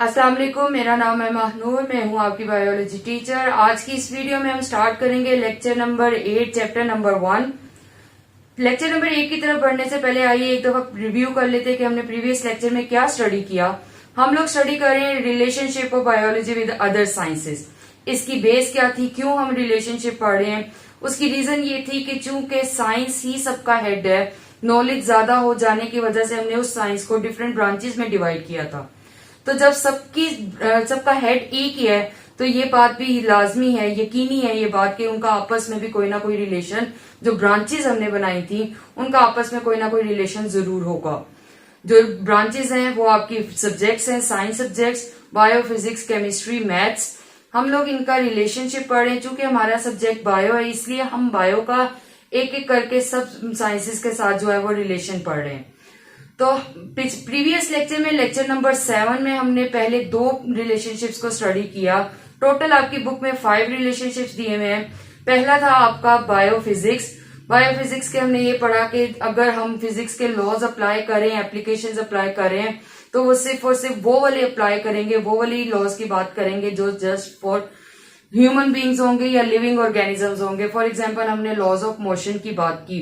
अस्सलाम वालेकुम, मेरा नाम है महनूर। मैं हूं आपकी बायोलॉजी टीचर। आज की इस वीडियो में हम स्टार्ट करेंगे lecture number 8 chapter number 1। Lecture number 1 की तरफ बढ़ने से पहले आइए एक दफा रिव्यू कर लेते हैं कि हमने प्रीवियस लेक्चर में क्या स्टडी किया। हम लोग स्टडी कर रहे हैं relationship of biology with other sciences. इसकी बेस क्या थी, क्यों हम रिलेशनशिप पढ़ रहे हैं। उसकी रीजन ये थी कि चूंकि साइंस ही सबका हेड है, नॉलेज ज्यादा हो जाने की वजह से हमने उस साइंस को डिफरेंट ब्रांचेस में डिवाइड किया था। तो जब सबका हेड एक ही है तो ये बात भी लाजमी है, यकीनी है ये बात कि उनका आपस में भी कोई ना कोई रिलेशन, जो ब्रांचेस हमने बनाई थी उनका आपस में कोई ना कोई रिलेशन जरूर होगा। जो ब्रांचेस हैं वो आपकी सब्जेक्ट्स हैं, science subjects, bio, physics, chemistry, maths. हम लोग इनका रिलेशनशिप पढ़ रहे हैं। चूंकि हमारा सब्जेक्ट बायो है इसलिए हम बायो का एक एक करके सब साइंसेस के साथ जो है वो रिलेशन पढ़ रहे हैं। तो प्रीवियस लेक्चर में, लेक्चर नंबर 7 में हमने पहले 2 रिलेशनशिप्स को स्टडी किया। टोटल आपकी बुक में 5 रिलेशनशिप्स दिए हुए हैं। पहला था आपका बायोफिजिक्स। बायोफिजिक्स के हमने ये पढ़ा कि अगर हम फिजिक्स के लॉज अप्लाई करें, एप्लीकेशंस अप्लाई करें, तो वो सिर्फ और सिर्फ वो वाले अप्लाई करेंगे, वो वाली लॉज की बात करेंगे जो जस्ट फॉर ह्यूमन बींग्स होंगे या लिविंग ऑर्गेनिजम्स होंगे। फॉर एग्जाम्पल हमने लॉज ऑफ मोशन की बात की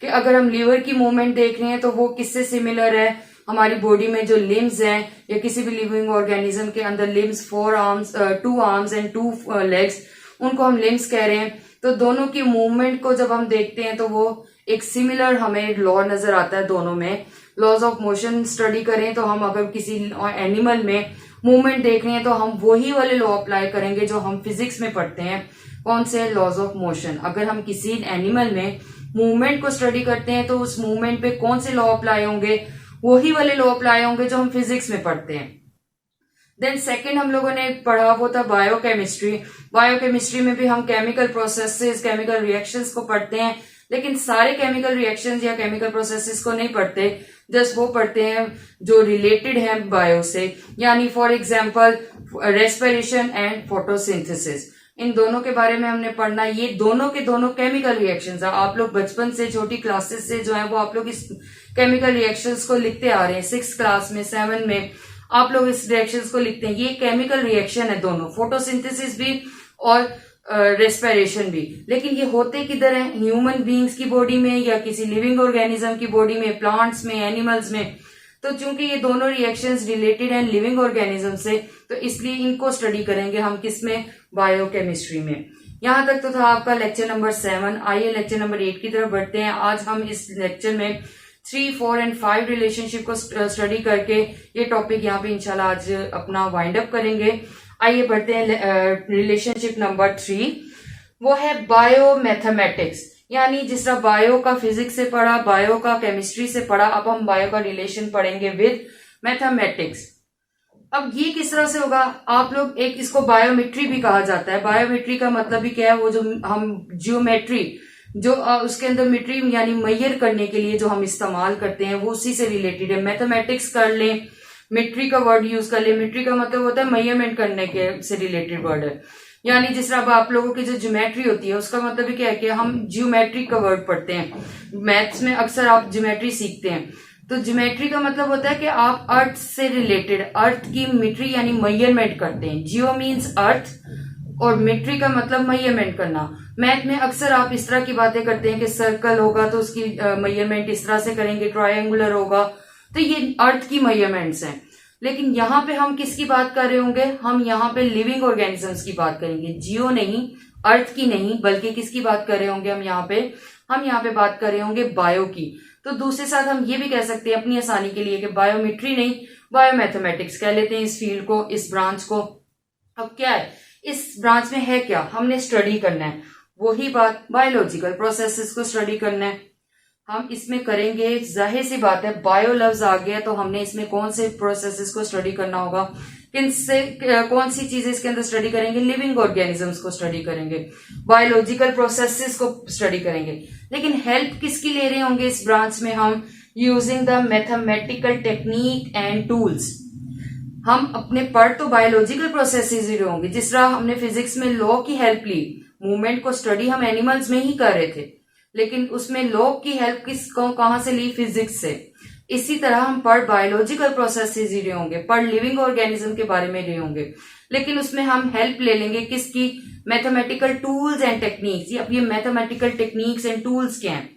कि अगर हम लीवर की मूवमेंट देख रहे हैं तो वो किससे सिमिलर है, हमारी बॉडी में जो लिम्स हैं या किसी भी लिविंग ऑर्गेनिज्म के अंदर limbs, 4 arms, 2 arms and 2 legs, उनको हम लिम्स कह रहे हैं। तो दोनों की मूवमेंट को जब हम देखते हैं तो वो एक सिमिलर हमें लॉ नजर आता है दोनों में। लॉज ऑफ मोशन स्टडी करें तो हम अगर किसी एनिमल में मूवमेंट देख रहे हैं तो हम वही वाले लॉ अप्लाई करेंगे जो हम फिजिक्स में पढ़ते हैं। कौन से? Laws of motion. अगर हम किसी एनिमल में मूवमेंट को स्टडी करते हैं तो उस मूवमेंट पे कौन से लॉ अप्लाई होंगे? वही वाले लॉ अप्लाई होंगे जो हम फिजिक्स में पढ़ते हैं। देन सेकंड हम लोगों ने पढ़ा वो था बायोकेमिस्ट्री। बायोकेमिस्ट्री में भी हम केमिकल प्रोसेसेस, केमिकल रिएक्शंस को पढ़ते हैं, लेकिन सारे केमिकल रिएक्शंस या केमिकल प्रोसेसेस को नहीं पढ़ते, जस्ट वो पढ़ते हैं जो रिलेटेड है बायो से। यानी for example respiration and photosynthesis, इन दोनों के बारे में हमने पढ़ना। ये दोनों के दोनों केमिकल रिएक्शंस है। आप लोग बचपन से, छोटी क्लासेस से जो है वो आप लोग इस केमिकल रिएक्शंस को लिखते आ रहे हैं। 6th क्लास में, 7 में आप लोग इस रिएक्शंस को लिखते हैं। ये केमिकल रिएक्शन है दोनों, फोटोसिंथेसिस भी और रेस्पिरेशन भी। लेकिन ये होते किधर है? ह्यूमन बींग्स की बॉडी में या किसी लिविंग ऑर्गेनिज्म की बॉडी में, प्लांट्स में, एनिमल्स में। तो चूंकि ये दोनों रिएक्शंस रिलेटेड हैं लिविंग ऑर्गेनिज्म से, तो इसलिए इनको स्टडी करेंगे हम किसमें? बायोकेमिस्ट्री में। यहां तक तो था आपका लेक्चर नंबर 7। आइए लेक्चर नंबर 8 की तरफ बढ़ते हैं। आज हम इस लेक्चर में 3, 4 एंड 5 रिलेशनशिप को स्टडी करके ये टॉपिक यहाँ पे इंशाल्लाह आज अपना वाइंड अप करेंगे। आइए बढ़ते हैं रिलेशनशिप नंबर 3। वो है बायोमैथमेटिक्स। यानी जिस तरह बायो का फिजिक्स से पढ़ा, बायो का केमिस्ट्री से पढ़ा, अब हम बायो का रिलेशन पढ़ेंगे विद मैथमेटिक्स। अब ये किस तरह से होगा? आप लोग एक, इसको बायोमेट्री भी कहा जाता है। बायोमेट्री का मतलब भी क्या है? वो जो हम जियोमेट्री, जो उसके अंदर मेट्री यानी मैयर करने के लिए जो हम इस्तेमाल करते हैं वो उसी से रिलेटेड है। मैथमेटिक्स कर लें, मेट्री का वर्ड यूज कर ले। मेट्री का मतलब होता है मेजरमेंट करने के से रिलेटेड वर्ड है। यानी जिस तरह आप लोगों की जो ज्योमेट्री होती है उसका मतलब भी क्या है कि हम जियोमेट्री का वर्ड पढ़ते हैं। मैथ्स में अक्सर आप ज्योमेट्री सीखते हैं। तो ज्योमेट्री का मतलब होता है कि आप अर्थ से रिलेटेड, अर्थ की मेट्री यानी मेजरमेंट करते हैं। जियो मीन्स अर्थ और मेट्री का मतलब मेजरमेंट करना। मैथ में अक्सर आप इस तरह की बातें करते हैं कि सर्कल होगा तो उसकी मेजरमेंट इस तरह से करेंगे, ट्रायंगुलर होगा, तो ये अर्थ की मेजरमेंट्स हैं। लेकिन यहाँ पे हम किसकी बात कर रहे होंगे? हम यहाँ पे लिविंग ऑर्गेनिजम्स की बात करेंगे। जियो नहीं, अर्थ की नहीं, बल्कि किसकी बात कर रहे होंगे हम यहाँ पे? हम यहाँ पे बात कर रहे होंगे बायो की। तो दूसरे साथ हम ये भी कह सकते हैं अपनी आसानी के लिए कि बायोमेट्री नहीं, बायोमैथमेटिक्स कह लेते हैं इस फील्ड को, इस ब्रांच को। अब क्या है इस ब्रांच में? है क्या? हमने स्टडी करना है वही बात, बायोलॉजिकल प्रोसेसेस को स्टडी करना है। हम इसमें करेंगे, जाहिर सी बात है बायो लफ्ज आ गया तो हमने इसमें कौन से प्रोसेसेस को स्टडी करना होगा, किनसे, कौन सी चीजें इसके अंदर स्टडी करेंगे? लिविंग ऑर्गेनिजम्स को स्टडी करेंगे, बायोलॉजिकल प्रोसेसेस को स्टडी करेंगे। लेकिन हेल्प किसकी ले रहे होंगे इस ब्रांच में हम? Using the mathematical technique and tools. हम अपने पढ़ तो बायोलॉजिकल प्रोसेसेस ही होंगे। जिस तरह हमने फिजिक्स में लॉ की हेल्प ली, मूवमेंट को स्टडी हम एनिमल्स में ही कर रहे थे, लेकिन उसमें लॉ की हेल्प कहां से ली? फिजिक्स से। इसी तरह हम पर बायोलॉजिकल प्रोसेसेस ही रहे होंगे, पर लिविंग ऑर्गेनिज्म के बारे में रहे होंगे, लेकिन उसमें हम हेल्प ले लेंगे किसकी, मैथमेटिकल टूल्स एंड टेक्निक्स। अब ये मैथमेटिकल टेक्निक्स एंड टूल्स क्या हैं,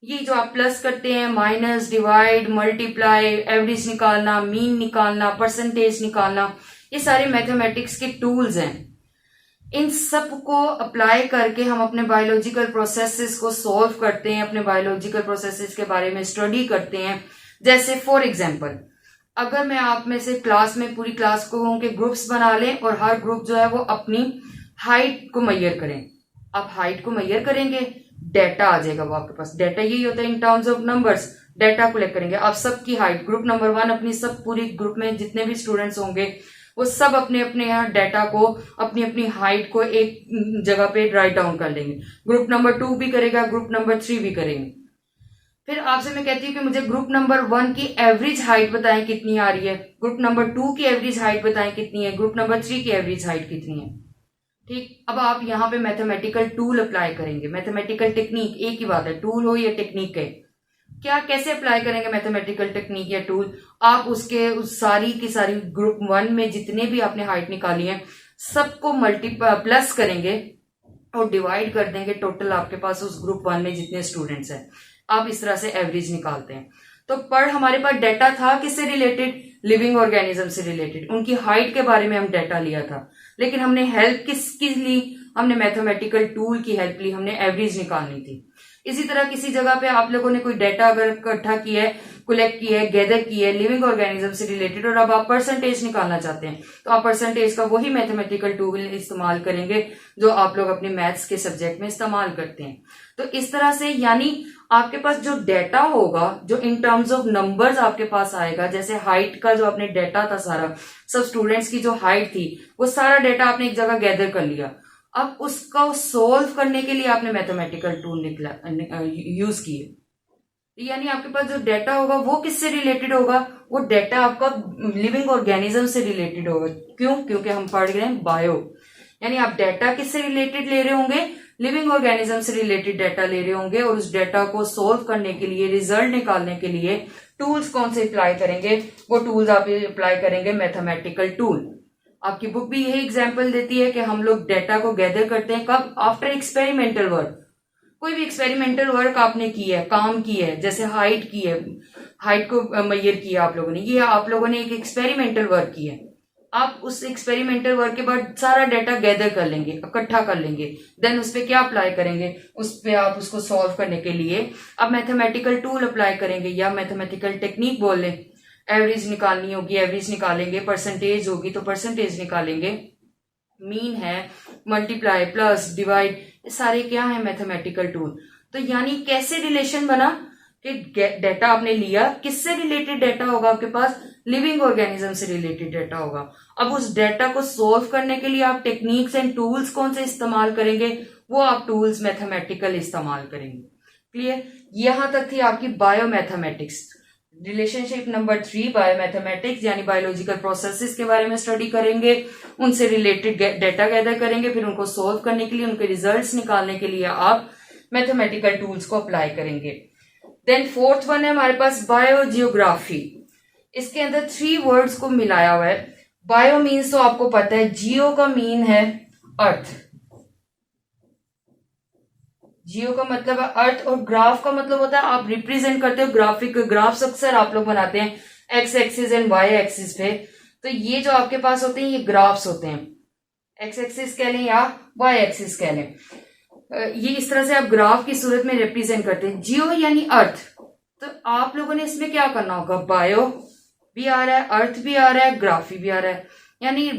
ये जो आप प्लस करते हैं, माइनस, डिवाइड, मल्टीप्लाई, एवरेज निकालना, मीन निकालना, परसेंटेज निकालना, ये सारे मैथमेटिक्स के टूल्स हैं। इन सब को अप्लाई करके हम अपने बायोलॉजिकल प्रोसेसेस को सॉल्व करते हैं, अपने बायोलॉजिकल प्रोसेसेस के बारे में स्टडी करते हैं। जैसे फॉर एग्जांपल, अगर मैं आप में से क्लास में पूरी क्लास को उनके ग्रुप्स बना लें और हर ग्रुप जो है वो अपनी हाइट को मेजर करें। आप हाइट को मेजर करेंगे, डेटा आ जाएगा वो आपके पास। डेटा यही होता है in terms of numbers, data collect करेंगे। आप सबकी हाइट, ग्रुप नंबर 1 अपनी सब पूरी ग्रुप में जितने भी स्टूडेंट्स होंगे वो सब अपने अपने यहाँ डेटा को, अपनी अपनी हाइट को एक जगह पे राइट डाउन कर लेंगे। ग्रुप नंबर 2 भी करेगा, ग्रुप नंबर 3 भी करेंगे। फिर आपसे मैं कहती हूँ कि मुझे ग्रुप नंबर 1 की एवरेज हाइट बताएं कितनी आ रही है, ग्रुप नंबर 2 की एवरेज हाइट बताएं कितनी है, ग्रुप नंबर 3 की एवरेज हाइट कितनी है। ठीक, अब आप यहाँ पे मैथमेटिकल टूल अप्लाई करेंगे, मैथमेटिकल टेक्निक, एक ही बात है, टूल हो या टेक्निक है। क्या कैसे अप्लाई करेंगे मैथमेटिकल टेक्निक या टूल, आप उसके उस सारी की सारी ग्रुप 1 में जितने भी आपने हाइट निकाली है सबको प्लस करेंगे और डिवाइड कर देंगे टोटल आपके पास उस ग्रुप 1 में जितने स्टूडेंट्स हैं। आप इस तरह से एवरेज निकालते हैं। तो पर हमारे पास डेटा था किससे रिलेटेड, लिविंग ऑर्गेनिज्म से रिलेटेड, उनकी हाइट के बारे में हम डेटा लिया था, लेकिन हमने हेल्प किसकी ली, हमने मैथमेटिकल टूल की हेल्प ली, हमने एवरेज निकालनी थी। इसी तरह किसी जगह पे आप लोगों ने कोई डेटा अगर इकट्ठा किया है, कलेक्ट किया है, गैदर किया है लिविंग ऑर्गेनिज्म से रिलेटेड, और अब आप परसेंटेज निकालना चाहते हैं, तो आप परसेंटेज का वही मैथमेटिकल टूल इस्तेमाल करेंगे जो आप लोग अपने मैथ्स के सब्जेक्ट में इस्तेमाल करते हैं। तो इस तरह से यानी आपके पास जो डेटा होगा, जो इन टर्म्स ऑफ नंबर्स आपके पास आएगा, जैसे हाइट का जो आपने डेटा था सारा, सब स्टूडेंट्स की जो हाइट थी वो सारा डेटा आपने एक जगह गैदर कर लिया। अब उसको सोल्व करने के लिए आपने मैथमेटिकल टूल यूज किए, यानी आपके पास जो डेटा होगा वो किससे रिलेटेड होगा, वो डेटा आपका लिविंग ऑर्गेनिज्म से रिलेटेड होगा। क्यों? क्योंकि हम पढ़ रहे हैं बायो, यानी आप डेटा किससे रिलेटेड ले रहे होंगे, लिविंग ऑर्गेनिज्म से रिलेटेड डेटा ले रहे होंगे, और उस डेटा को सोल्व करने के लिए, रिजल्ट निकालने के लिए टूल्स कौन से अप्लाई करेंगे, वो टूल्स आप अप्लाई करेंगे मैथमेटिकल टूल। आपकी बुक भी यही एग्जाम्पल देती है कि हम लोग डेटा को गैदर करते हैं कब, आफ्टर एक्सपेरिमेंटल वर्क। कोई भी एक्सपेरिमेंटल वर्क आपने की है, काम की है, जैसे हाइट की है, हाइट को मेजर किया आप लोगों ने, ये आप लोगों ने एक एक्सपेरिमेंटल वर्क की है। आप उस एक्सपेरिमेंटल वर्क के बाद सारा डेटा गैदर कर लेंगे, इकट्ठा कर लेंगे, देन उस पर क्या अप्लाई करेंगे, उस पर आप उसको सॉल्व करने के लिए आप मैथमेटिकल टूल अप्लाई करेंगे, या मैथमेटिकल टेक्निक बोल लें। एवरेज निकालनी होगी, एवरेज निकालेंगे, परसेंटेज होगी तो परसेंटेज निकालेंगे, मीन है, मल्टीप्लाई, प्लस, डिवाइड, ये सारे क्या है मैथमेटिकल टूल। तो यानी कैसे रिलेशन बना कि डेटा आपने लिया, किससे रिलेटेड डेटा होगा आपके पास, लिविंग ऑर्गेनिज्म से रिलेटेड डेटा होगा। अब उस डेटा को सोल्व करने के लिए आप टेक्निक्स एंड टूल्स कौन से इस्तेमाल करेंगे, वो आप टूल्स मैथमेटिकल इस्तेमाल करेंगे। क्लियर? यहां तक थी आपकी बायोमैथमेटिक्स। रिलेशनशिप नंबर 3 बायोमैथमेटिक्स, यानी बायोलॉजिकल प्रोसेसेस के बारे में स्टडी करेंगे, उनसे रिलेटेड डेटा गैदर करेंगे, फिर उनको सोल्व करने के लिए, उनके रिजल्ट्स निकालने के लिए आप मैथमेटिकल टूल्स को अप्लाई करेंगे। देन फोर्थ वन है हमारे पास बायोजियोग्राफी। इसके अंदर 3 वर्ड्स को मिलाया हुआ है। बायो मीन्स तो आपको पता है, जियो का मीन है अर्थ, जियो का मतलब है अर्थ, और ग्राफ का मतलब होता है आप रिप्रेजेंट करते हो, ग्राफिक ग्राफ्स अक्सर आप लोग बनाते हैं x axis and y axis पे। तो ये जो आपके पास होते हैं ये ग्राफ्स होते हैं, एक्स एक्सिस कह लें या वाई एक्सिस कह लें, ये इस तरह से आप ग्राफ की सूरत में रिप्रेजेंट करते हैं। जियो यानी अर्थ, तो आप लोगों ने इसमें क्या करना होगा, बायो भी आ रहा है, अर्थ भी आ रहा है, ग्राफी भी आ रहा है, यानी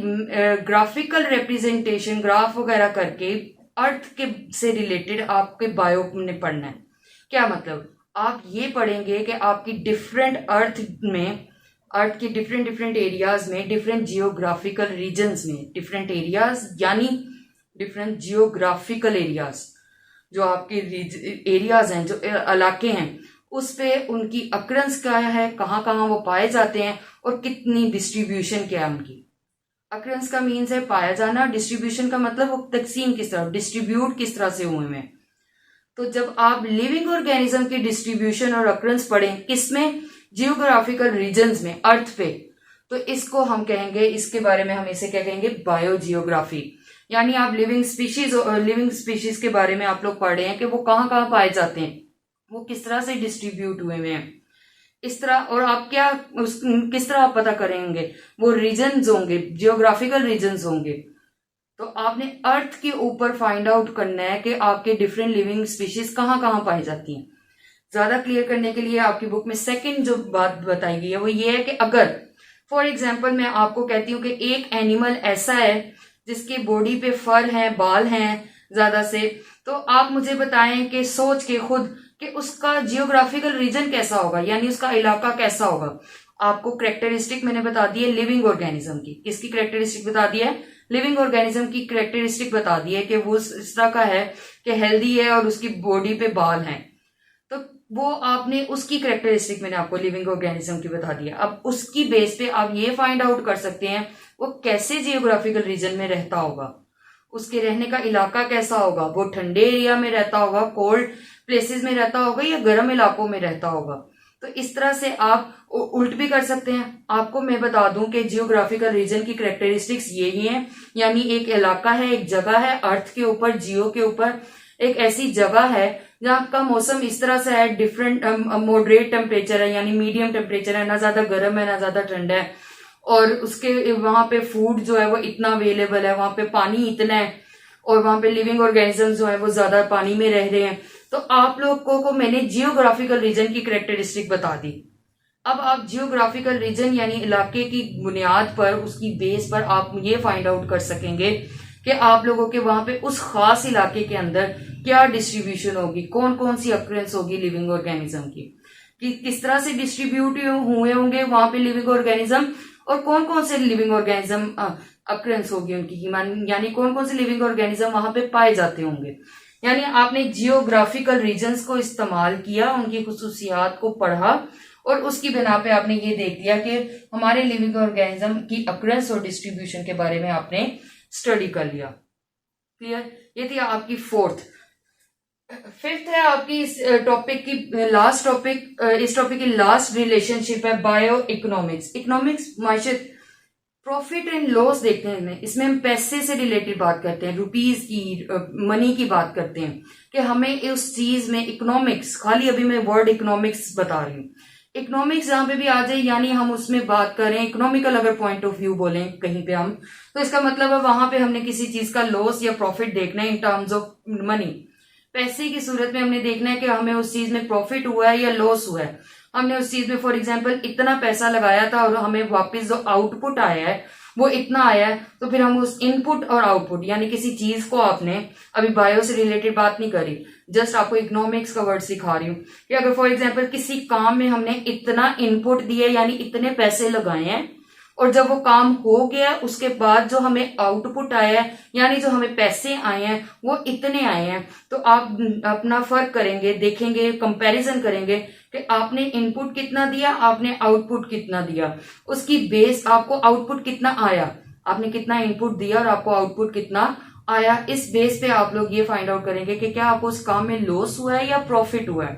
ग्राफिकल रिप्रेजेंटेशन, ग्राफ वगैरह करके अर्थ के से रिलेटेड आपके बायो में पढ़ना है। क्या मतलब, आप ये पढ़ेंगे कि आपकी डिफरेंट अर्थ में, अर्थ के डिफरेंट एरियाज में, डिफरेंट जियोग्राफिकल रीजन्स में, डिफरेंट एरियाज यानी डिफरेंट जियोग्राफिकल एरियाज, जो आपके एरियाज हैं, जो इलाके हैं, उस पे उनकी अक्रंस क्या है, कहाँ कहाँ वो पाए जाते हैं, और कितनी डिस्ट्रीब्यूशन क्या है उनकी। अक्रंस का मीन्स है पाया जाना, डिस्ट्रीब्यूशन का मतलब वो तकसीम किस तरह, डिस्ट्रीब्यूट किस तरह से हुए हैं। तो जब आप लिविंग ऑर्गेनिज्म की डिस्ट्रीब्यूशन और अक्रंस पढ़ें, किसमें, जियोग्राफिकल रीजन्स में, अर्थ पे, तो इसको हम कहेंगे, इसके बारे में हम इसे क्या कहेंगे, बायोजियोग्राफी। यानी आप लिविंग स्पीशीज के बारे में आप लोग पढ़ रहे हैं कि वो कहाँ कहाँ पाए जाते हैं, वो किस तरह से डिस्ट्रीब्यूट हुए हैं, इस तरह। और आप किस तरह आप पता करेंगे, वो रीजन्स होंगे, जियोग्राफिकल रीजन्स होंगे। तो आपने अर्थ के ऊपर फाइंड आउट करना है कि आपके डिफरेंट लिविंग स्पीशीज कहाँ कहाँ पाई जाती हैं। ज्यादा क्लियर करने के लिए आपकी बुक में सेकंड जो बात बताई गई है वो ये है कि अगर फॉर एग्जाम्पल मैं आपको कहती हूँ कि एक एनिमल ऐसा है जिसके बॉडी पे फर है, बाल हैं ज्यादा से, तो आप मुझे बताएं कि सोच के खुद कि उसका जियोग्राफिकल रीजन कैसा होगा, यानी उसका इलाका कैसा होगा। आपको करेक्टरिस्टिक मैंने बता दी है लिविंग ऑर्गेनिज्म की। किसकी करेक्टरिस्टिक बता दी है, लिविंग ऑर्गेनिज्म की करेक्टरिस्टिक बता दी है कि वो इस तरह का है कि हेल्दी है और उसकी बॉडी पे बाल हैं। तो वो आपने उसकी करेक्टरिस्टिक मैंने आपको लिविंग ऑर्गेनिज्म की बता दी है। अब उसकी बेस पे आप ये फाइंड आउट कर सकते हैं वो कैसे जियोग्राफिकल रीजन में रहता होगा, उसके रहने का इलाका कैसा होगा, वो ठंडे एरिया में रहता होगा, कोल्ड प्लेसेस में रहता होगा या गर्म इलाकों में रहता होगा। तो इस तरह से आप उल्ट भी कर सकते हैं। आपको मैं बता दूं कि जियोग्राफिकल रीजन की करेक्टरिस्टिक्स यही हैं, यानी एक इलाका है, एक जगह है, अर्थ के ऊपर, जियो के ऊपर एक ऐसी जगह है जहाँ का मौसम इस तरह से है, डिफरेंट मॉडरेट टेम्परेचर है, यानी मीडियम टेम्परेचर है, ना ज्यादा गर्म है ना ज्यादा ठंडा है, और उसके वहां पे फूड जो है वो इतना अवेलेबल है, वहां पे पानी इतना है, और वहां पे लिविंग ऑर्गेनिज्म जो है वो ज्यादा पानी में रह रहे हैं। तो आप लोगों को मैंने जियोग्राफिकल रीजन की करेक्टरिस्टिक बता दी। अब आप जियोग्राफिकल रीजन यानी इलाके की बुनियाद पर, उसकी बेस पर आप ये फाइंड आउट कर सकेंगे कि आप लोगों के वहां पे उस खास इलाके के अंदर क्या डिस्ट्रीब्यूशन होगी, कौन कौन सी अक्रेंस होगी लिविंग ऑर्गेनिज्म की, कि किस तरह से डिस्ट्रीब्यूट हुए होंगे वहां पे लिविंग ऑर्गेनिज्म, और कौन कौन से लिविंग ऑर्गेनिज्म अक्रेंस होगी उनकी, यानी कौन कौन से लिविंग ऑर्गेनिज्म वहां पे पाए जाते होंगे। यानी आपने जियोग्राफिकल रीजन्स को इस्तेमाल किया, उनकी खुसूसियात को पढ़ा, और उसकी बिना पे आपने ये देख लिया कि हमारे लिविंग ऑर्गेनिज्म की अक्रेंस और डिस्ट्रीब्यूशन के बारे में आपने स्टडी कर लिया। क्लियर, ये थी आपकी फोर्थ। फिफ्थ है आपकी इस टॉपिक की लास्ट टॉपिक, इस टॉपिक की लास्ट रिलेशनशिप है बायो इकोनॉमिक्स। इकोनॉमिक्स माइशत, प्रॉफिट एंड लॉस देखते हैं इसमें हम पैसे से रिलेटेड बात करते हैं, रुपीज की, मनी की बात करते हैं कि हमें उस चीज में इकोनॉमिक्स, खाली अभी मैं वर्ड इकोनॉमिक्स बता रही हूँ, इकोनॉमिक्स जहां पे भी आ जाए यानी हम उसमें बात करें इकोनॉमिकल, अगर पॉइंट ऑफ व्यू बोलें कहीं पे हम, तो इसका मतलब है वहां पे हमने किसी चीज का लॉस या प्रॉफिट देखना है इन टर्म्स ऑफ मनी। पैसे की सूरत में हमने देखना है कि हमें उस चीज में प्रॉफिट हुआ है या लॉस हुआ है। हमने उस चीज में फॉर एग्जाम्पल इतना पैसा लगाया था और हमें वापस जो आउटपुट आया है वो इतना आया है, तो फिर हम उस इनपुट और आउटपुट, यानी किसी चीज को, आपने अभी बायो से रिलेटेड बात नहीं करी, जस्ट आपको इकोनॉमिक्स का वर्ड सिखा रही हूँ कि अगर फॉर एग्जाम्पल किसी काम में हमने इतना इनपुट दिए यानी इतने पैसे लगाए हैं, और जब वो काम हो गया उसके बाद जो हमें आउटपुट आया है यानी जो हमें पैसे आए हैं वो इतने आए हैं, तो आप अपना फर्क करेंगे, देखेंगे, कंपैरिजन करेंगे कि आपने इनपुट कितना दिया, आपने आउटपुट कितना दिया, उसकी बेस आपको आउटपुट कितना आया, आपने कितना इनपुट दिया और आपको आउटपुट कितना आया, इस बेस पे आप लोग ये फाइंड आउट करेंगे कि क्या आपको उस काम में लॉस हुआ है या प्रॉफिट हुआ है।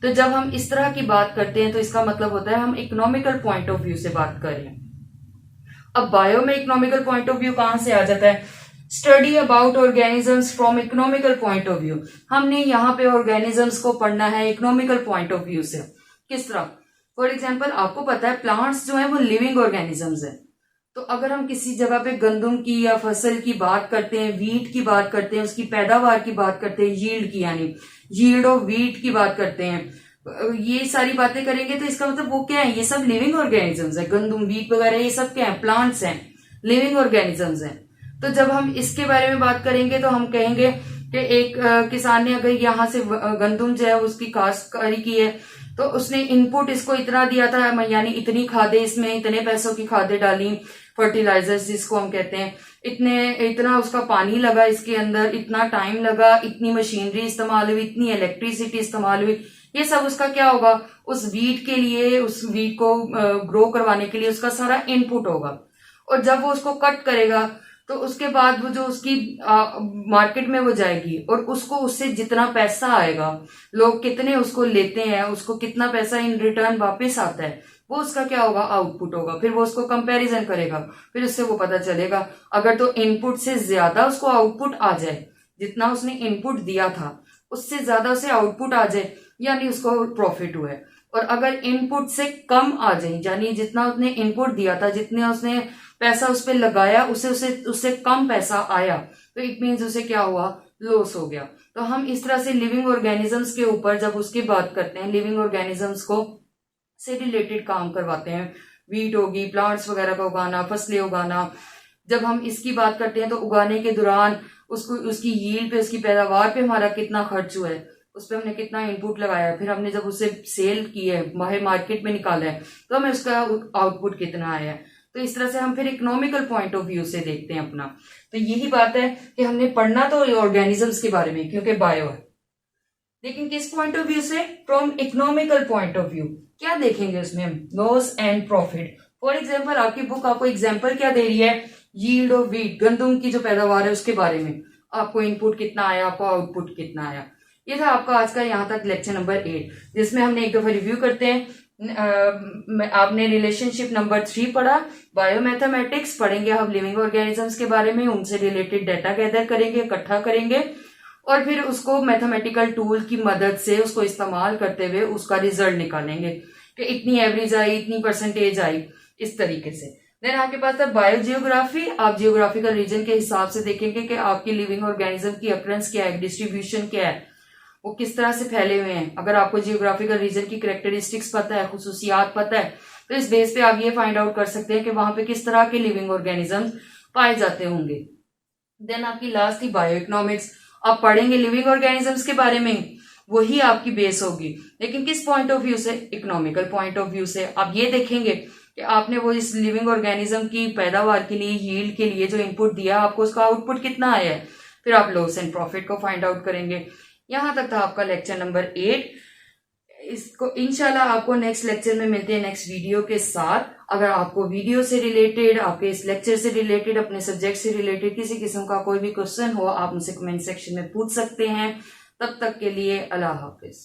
तो जब हम इस तरह की बात करते हैं तो इसका मतलब होता है हम इकोनॉमिकल पॉइंट ऑफ व्यू से बात कर रहे हैं। अब बायो में इकोनॉमिकल पॉइंट ऑफ व्यू कहां से आ जाता है, study about organisms from economical point of view. हमने यहाँ पे ऑर्गेनिजम्स को पढ़ना है इकोनॉमिकल पॉइंट ऑफ व्यू से। किस तरह, फॉर एग्जाम्पल आपको पता है प्लांट्स जो है वो लिविंग ऑर्गेनिजम्स है, तो अगर हम किसी जगह पे गंदम की या फसल की बात करते हैं, वीट की बात करते हैं, उसकी पैदावार की बात करते हैं, यील्ड की यानी यील्ड ऑफ वीट की बात करते हैं, ये सारी बातें करेंगे तो इसका मतलब वो क्या है, ये सब लिविंग ऑर्गेनिजम्स है, गंदम, वीट वगैरह ये सब क्या है, प्लांट्स हैं, लिविंग ऑर्गेनिजम्स हैं। तो जब हम इसके बारे में बात करेंगे तो हम कहेंगे कि एक किसान ने अगर यहाँ से गंदम जो है उसकी काश्तकारी की है, तो उसने इनपुट इसको इतना दिया था, यानी इतनी खादें, इसमें इतने पैसों की खादें डाली, फर्टिलाइजर्स जिसको हम कहते हैं, इतना उसका पानी लगा इसके अंदर, इतना टाइम लगा, इतनी मशीनरी इस्तेमाल हुई, इतनी इलेक्ट्रिसिटी इस्तेमाल हुई, ये सब उसका क्या होगा, उस वीट के लिए, उस वीट को ग्रो करवाने के लिए उसका सारा इनपुट होगा। और जब वो उसको कट करेगा तो उसके बाद वो जो उसकी मार्केट में वो जाएगी और उसको उससे जितना पैसा आएगा, लोग कितने उसको लेते हैं, उसको कितना पैसा इन रिटर्न वापस आता है, वो उसका क्या होगा, आउटपुट होगा। फिर वो उसको कंपैरिजन करेगा, फिर उससे वो पता चलेगा। अगर तो इनपुट से ज्यादा उसको आउटपुट आ जाए, जितना उसने इनपुट दिया था उससे ज्यादा उसे आउटपुट आ जाए, यानी उसको प्रॉफिट हुआ है। और अगर इनपुट से कम आ जाए, यानी जितना उसने इनपुट दिया था, जितने उसने पैसा उस पर लगाया, उससे कम पैसा आया, तो इट मीन्स उसे क्या हुआ, लॉस हो गया। तो हम इस तरह से लिविंग ऑर्गेनिजम्स के ऊपर जब उसकी बात करते हैं, लिविंग ऑर्गेनिजम्स को से रिलेटेड काम करवाते हैं, वीट होगी, प्लांट्स वगैरह का उगाना, फसलें उगाना, जब हम इसकी बात करते हैं तो उगाने के दौरान उसको, उसकी यील्ड पे, उसकी पैदावार पे हमारा कितना खर्च हुआ है, उस पर हमने कितना इनपुट लगाया, फिर हमने जब उसे सेल किया है, बाहर मार्केट में निकाला है, तो हमें उसका आउटपुट कितना आया है। तो इस तरह से हम फिर इकोनॉमिकल पॉइंट ऑफ व्यू से देखते हैं अपना। तो यही बात है कि हमने पढ़ना तो ऑर्गेनिजम्स के बारे में, क्योंकि बायो है, लेकिन किस पॉइंट ऑफ व्यू से, from economical point of view. क्या देखेंगे उसमें हम, loss and profit. For example आपकी बुक आपको एग्जाम्पल क्या दे रही है, यील्ड ऑफ व्हीट, गंदम की जो पैदावार है उसके बारे में, आपको इनपुट कितना आया, आपको आउटपुट कितना आया। ये था आपका आज का यहाँ तक लेक्चर नंबर 8, जिसमें हमने एक दफा रिव्यू करते हैं। आपने रिलेशनशिप नंबर 3 पढ़ा, बायोमैथमेटिक्स पढ़ेंगे हम लिविंग ऑर्गेनिजम्स के बारे में, उनसे रिलेटेड डाटा गैदर करेंगे, इकट्ठा करेंगे, और फिर उसको मैथमेटिकल टूल की मदद से उसको इस्तेमाल करते हुए उसका रिजल्ट निकालेंगे कि इतनी एवरेज आई, इतनी परसेंटेज आई, इस तरीके से। देन आपके पास था बायोजियोग्राफी, आप जियोग्राफिकल रीजन के हिसाब से देखेंगे कि आपकी लिविंग ऑर्गेनिज्म की अकरेंस क्या है, डिस्ट्रीब्यूशन क्या है, वो किस तरह से फैले हुए हैं। अगर आपको जियोग्राफिकल रीजन की कैरेक्टरिस्टिक्स पता है, खुसूसियात पता है, तो इस बेस पे आप ये फाइंड आउट कर सकते हैं कि वहां पे किस तरह के लिविंग ऑर्गेनिजम्स पाए जाते होंगे। देन आपकी लास्ट थी बायो इकोनॉमिक्स, आप पढ़ेंगे लिविंग ऑर्गेनिजम्स के बारे में, वही आपकी बेस होगी, लेकिन किस पॉइंट ऑफ व्यू से, इकोनॉमिकल पॉइंट ऑफ व्यू से। आप ये देखेंगे कि आपने वो इस लिविंग ऑर्गेनिज्म की पैदावार के लिए, यील्ड के लिए जो इनपुट दिया, आपको उसका आउटपुट कितना आया है, फिर आप लॉस एंड प्रॉफिट को फाइंड आउट करेंगे। यहां तक था आपका लेक्चर नंबर 8। इसको इंशाल्लाह आपको नेक्स्ट लेक्चर में मिलते हैं नेक्स्ट वीडियो के साथ। अगर आपको वीडियो से रिलेटेड, आपके इस लेक्चर से रिलेटेड, अपने सब्जेक्ट से रिलेटेड किसी किस्म का कोई भी क्वेश्चन हो, आप मुझसे कमेंट सेक्शन में पूछ सकते हैं। तब तक के लिए अल्लाह हाफिज।